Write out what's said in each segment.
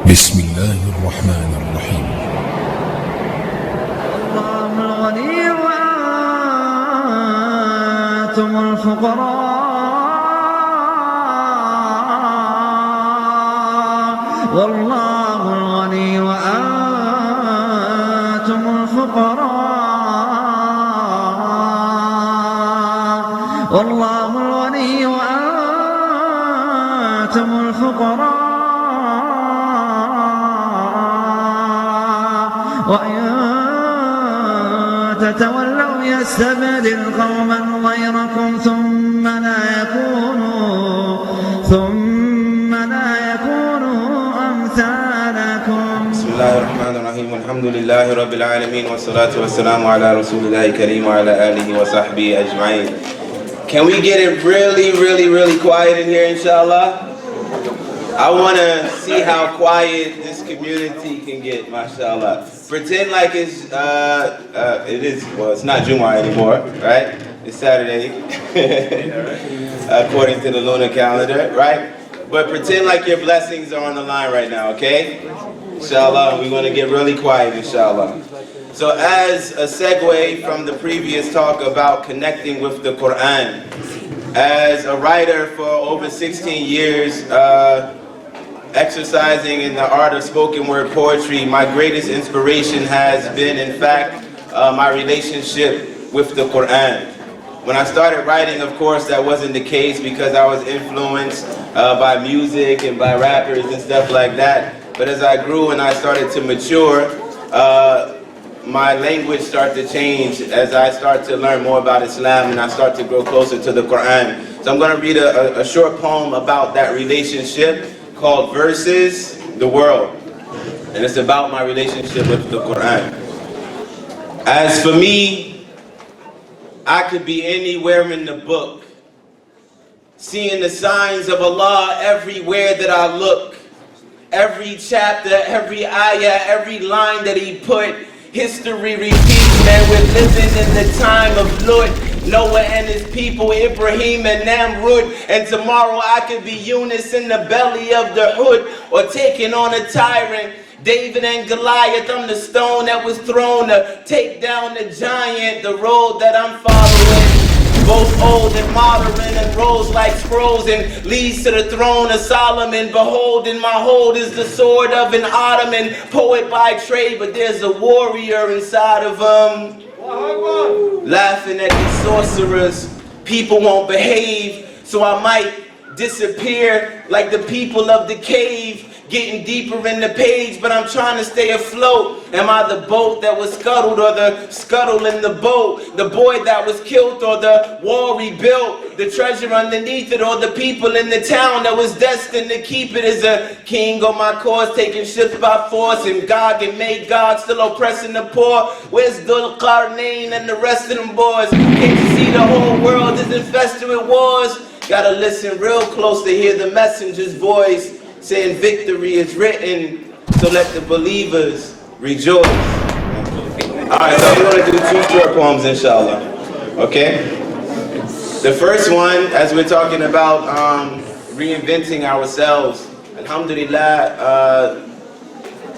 بسم الله الرحمن الرحيم. الله الغني وأنتم الفقراء، والله الغني وأنتم الفقراء، والله الغني وأنتم الفقراء، وإن تتولوا يستبدل قوما غيركم ثم لا يكونوا أمثالكم. بسم الله الرحمن الرحيم. الحمد لله رب العالمين والصلاة والسلام على رسول الله الكريم وعلى آله وصحبه أجمعين. Can we get it really quiet in here, inshallah? I want to see how quiet this community can get, mashallah. Pretend like it's not Jumu'ah anymore, right? It's Saturday, according to the lunar calendar, right? But pretend like your blessings are on the line right now, okay? Inshallah, we're going to get really quiet, inshallah. So as a segue from the previous talk about connecting with the Quran, as a writer for over 16 years, exercising in the art of spoken word poetry, my greatest inspiration has been, in fact, my relationship with the Quran. When I started writing, of course, that wasn't the case because I was influenced by music and by rappers and stuff like that. But as I grew and I started to mature, my language started to change as I start to learn more about Islam and I start to grow closer to the Quran. So I'm going to read a short poem about that relationship called Versus the World. And it's about my relationship with the Quran. As for me, I could be anywhere in the book, seeing the signs of Allah everywhere that I look. Every chapter, every ayah, every line that he put, history repeats, man. We're living in the time of Lut, Noah and his people, Ibrahim and Namrud, and tomorrow I could be Yunus in the belly of the hood, or taking on a tyrant, David and Goliath. I'm the stone that was thrown to take down the giant, the road that I'm following. Both old and modern and rolls like scrolls and leads to the throne of Solomon. Behold, in my hold is the sword of an Ottoman, poet by trade, but there's a warrior inside of him. Laughing at these sorcerers, people won't behave, so I might disappear like the people of the cave. Getting deeper in the page, but I'm trying to stay afloat. Am I the boat that was scuttled, or the scuttle in the boat? The boy that was killed, or the wall rebuilt? The treasure underneath it, or the people in the town that was destined to keep it? Is a king on my course, taking ships by force, and Gog and Magog still oppressing the poor? Where's Dhul Qarnayn and the rest of them boys? Can't you see the whole world is infested with wars? Gotta listen real close to hear the messenger's voice, saying victory is written, so let the believers rejoice. Alright, so we're going to do two short poems, inshallah. Okay? The first one, as we're talking about reinventing ourselves, alhamdulillah,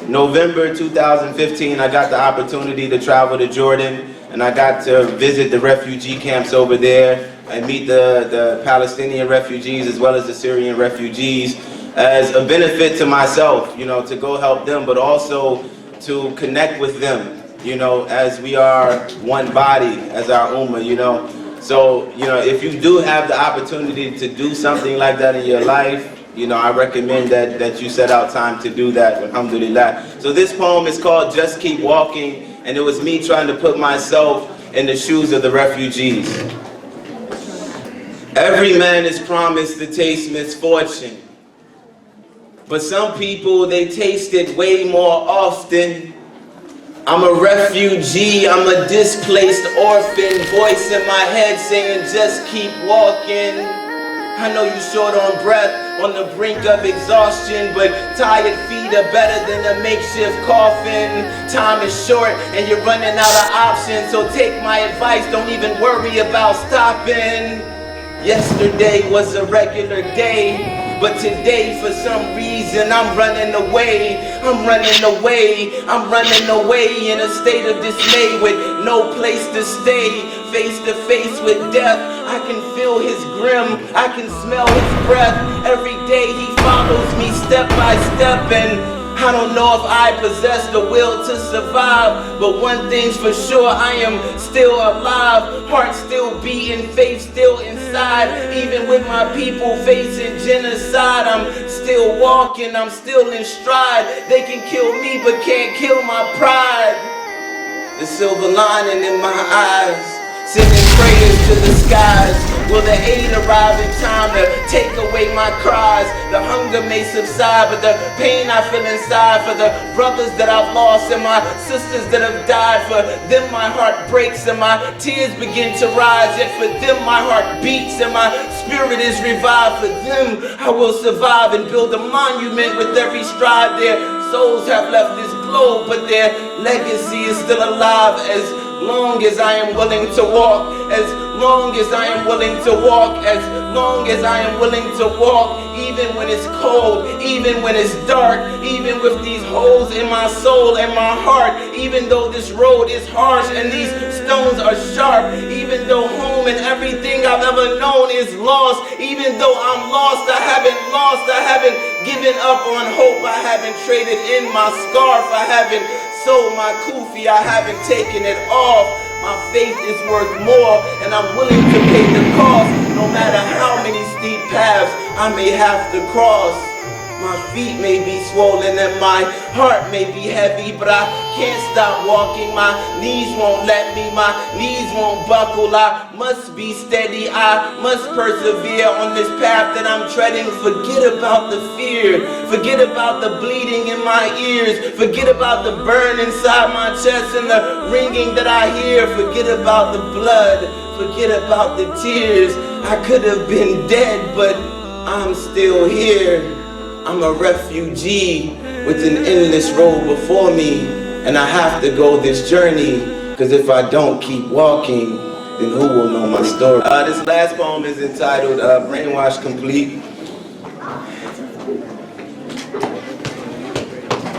November 2015, I got the opportunity to travel to Jordan, and I got to visit the refugee camps over there and meet the Palestinian refugees as well as the Syrian refugees, as a benefit to myself, you know, to go help them, but also to connect with them, you know, as we are one body, as our ummah, you know. So, you know, if you do have the opportunity to do something like that in your life, you know, I recommend that you set out time to do that, alhamdulillah. So this poem is called Just Keep Walking, and it was me trying to put myself in the shoes of the refugees. Every man is promised to taste misfortune, but some people, they taste it way more often. I'm a refugee, I'm a displaced orphan, voice in my head saying just keep walking. I know you short on breath, on the brink of exhaustion, but tired feet are better than a makeshift coffin. Time is short and you're running out of options, so take my advice, don't even worry about stopping. Yesterday was a regular day, But today, for some reason, I'm running away. I'm running away. I'm running away in a state of dismay with no place to stay. Face to face with death, I can feel his grim. I can smell his breath. Every day he follows me step by step, and I don't know if I possess the will to survive, but one thing's for sure, I am still alive. Heart still beating, faith still inside. Even with my people facing genocide, I'm still walking, I'm still in stride. They can kill me, but can't kill my pride. The silver lining in my eyes, sending prayers to the skies. Will the aid arrive in time to take away my cries? The hunger may subside, but the pain I feel inside for the brothers that I've lost and my sisters that have died, for them my heart breaks and my tears begin to rise. Yet for them my heart beats and my spirit is revived. For them I will survive and build a monument with every stride. Their souls have left this globe, but their legacy is still alive. As long as I am willing to walk, as long as I am willing to walk, as long as I am willing to walk, even when it's cold, even when it's dark, even with these holes in my soul and my heart, even though this road is harsh and these stones are sharp, even though home and everything I've ever known is lost, even though I'm lost, I haven't given up on hope, I haven't traded in my scarf, I haven't sold my kufi, I haven't taken it off. My faith is worth more, and I'm willing to pay the cost, no matter how many steep paths I may have to cross. My feet may be swollen and my heart may be heavy, but I can't stop walking. My knees won't let me, my knees won't buckle. I must be steady, I must persevere on this path that I'm treading. Forget about the fear, forget about the bleeding in my ears, forget about the burn inside my chest and the ringing that I hear. Forget about the blood, forget about the tears. I could have been dead, but I'm still here. I'm a refugee with an endless road before me, and I have to go this journey, because if I don't keep walking, then who will know my story? This last poem is entitled Brainwash Complete.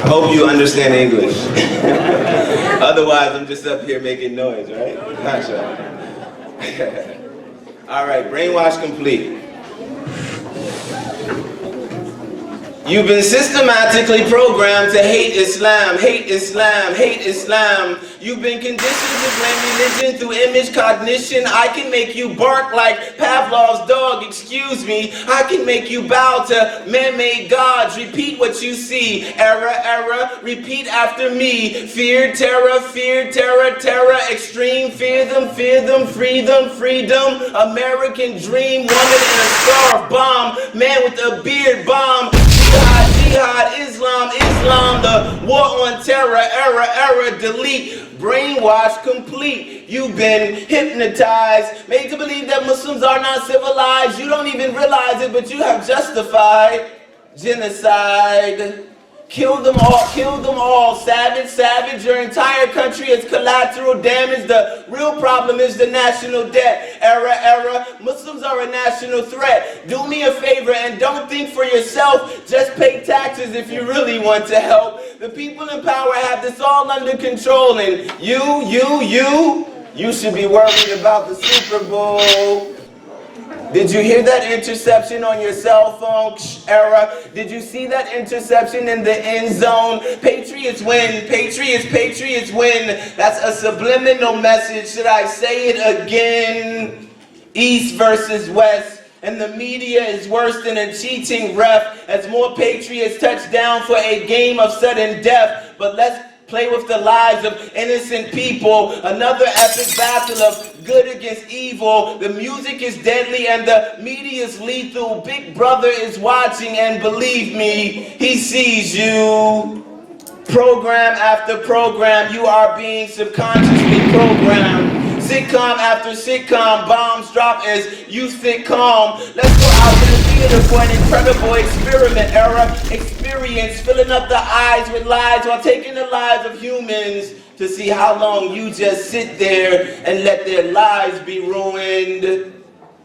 I hope you understand English. Otherwise, I'm just up here making noise, right? Not sure. All right, Brainwash Complete. You've been systematically programmed to hate Islam, hate Islam, hate Islam. You've been conditioned to blame religion through image cognition. I can make you bark like Pavlov's dog, excuse me. I can make you bow to man-made gods. Repeat what you see. Error, error, repeat after me. Fear, terror, terror, extreme. Fear them, freedom, freedom. American dream, woman in a scarf, bomb. Man with a beard, bomb. Jihad, jihad, Islam, Islam, the war on terror, error, delete, brainwash complete. You've been hypnotized, made to believe that Muslims are not civilized. You don't even realize it, but you have justified genocide. Kill them all, savage, savage. Your entire country is collateral damage. The real problem is the national debt. Error, Muslims are a national threat. Do me a favor and don't think for yourself. Just pay taxes if you really want to help. The people in power have this all under control, and you should be worried about the Super Bowl. Did you hear that interception on your cell phone? Error. Did you see that interception in the end zone? Patriots win. Patriots win. That's a subliminal message. Should I say it again? East versus West. And the media is worse than a cheating ref, as more Patriots touch down for a game of sudden death. But let's play with the lives of innocent people. Another epic battle of good against evil. The music is deadly and the media is lethal. Big Brother is watching, and believe me, he sees you. Program after program, you are being subconsciously programmed. Sitcom after sitcom, bombs drop as you sit calm. Let's go out to the theater for an incredible experiment. Experience, filling up the eyes with lies while taking the lives of humans, to see how long you just sit there and let their lives be ruined.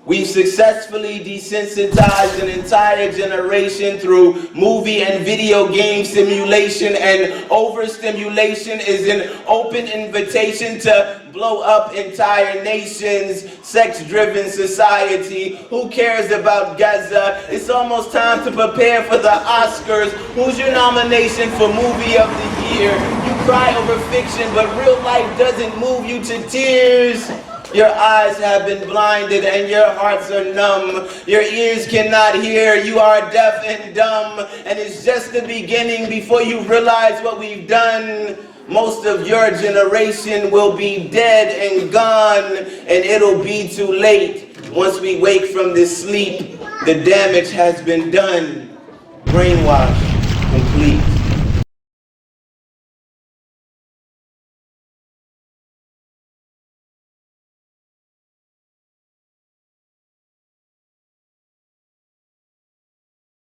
We've successfully desensitized an entire generation through movie and video game simulation, and overstimulation is an open invitation to blow up entire nations. Sex-driven society. Who cares about Gaza? It's almost time to prepare for the Oscars. Who's your nomination for Movie of the Year? You cry over fiction, but real life doesn't move you to tears. Your eyes have been blinded and your hearts are numb. Your ears cannot hear. You are deaf and dumb. And it's just the beginning before you realize what we've done. Most of your generation will be dead and gone, and it'll be too late. Once we wake from this sleep, the damage has been done. Brainwash complete.